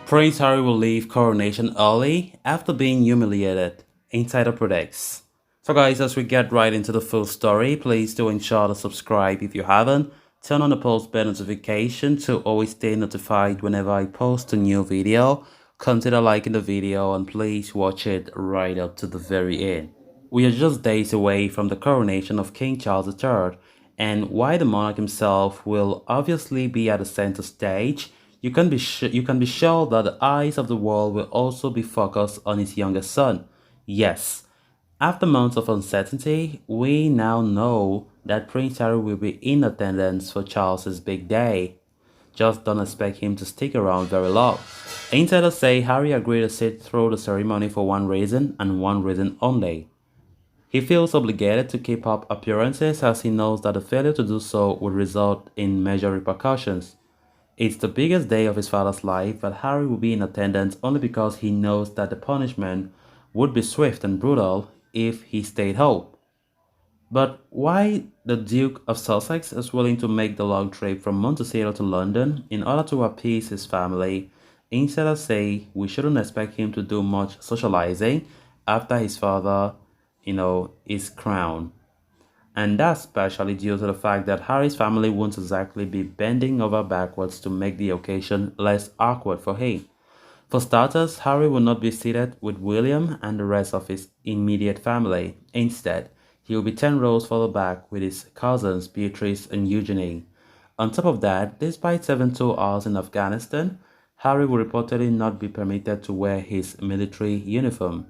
Prince Harry will leave Coronation early after being humiliated, Insider predicts. So guys, as we get right into the full story, please do ensure to subscribe if you haven't. Turn on the post bell notification to always stay notified whenever I post a new video. Consider liking the video and please watch it right up to the very end. We are just days away from the coronation of King Charles III, and while the monarch himself will obviously be at the center stage, you can be sure that the eyes of the world will also be focused on his youngest son. Yes, after months of uncertainty, we now know that Prince Harry will be in attendance for Charles's big day. Just don't expect him to stick around very long. Insiders say Harry agreed to sit through the ceremony for one reason and one reason only. He feels obligated to keep up appearances as he knows that a failure to do so would result in major repercussions. It's the biggest day of his father's life, but Harry will be in attendance only because he knows that the punishment would be swift and brutal if he stayed home. But why the Duke of Sussex is willing to make the long trip from Monticello to London in order to appease his family, insiders say we shouldn't expect him to do much socializing after his father, is crowned. And that's partially due to the fact that Harry's family won't exactly be bending over backwards to make the occasion less awkward for him. For starters, Harry will not be seated with William and the rest of his immediate family. Instead, he will be 10 rows further back with his cousins Beatrice and Eugenie. On top of that, despite 72 hours in Afghanistan, Harry will reportedly not be permitted to wear his military uniform.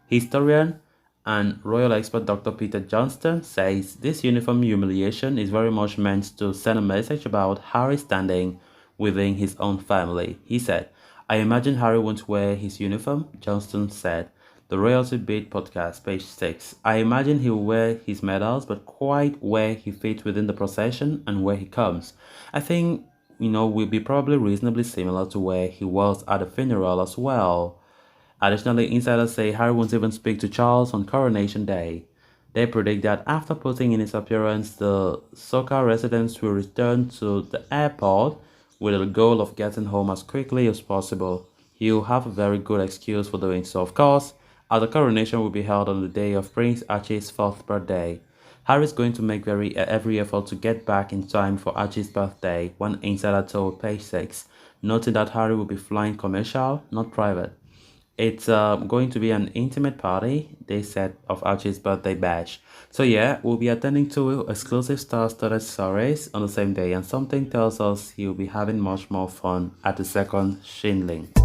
Historian and royal expert Dr. Peter Johnston says this uniform humiliation is very much meant to send a message about Harry's standing within his own family. He said, I imagine Harry won't wear his uniform, Johnston said. The Royalty Beat podcast, page 6. I imagine he will wear his medals, but quite where he fits within the procession and where he comes. I think, will be probably reasonably similar to where he was at the funeral as well. Additionally, insiders say Harry won't even speak to Charles on Coronation Day. They predict that after putting in his appearance, the Soka residents will return to the airport with the goal of getting home as quickly as possible. He'll have a very good excuse for doing so, of course, as the coronation will be held on the day of Prince Archie's 4th birthday. Harry is going to make every effort to get back in time for Archie's birthday, one insider told Page 6, noting that Harry will be flying commercial, not private. It's going to be an intimate party, they said, of Archie's birthday bash. So yeah, we'll be attending 2 exclusive star-studded soirees on the same day, and something tells us he'll be having much more fun at the second Shinling.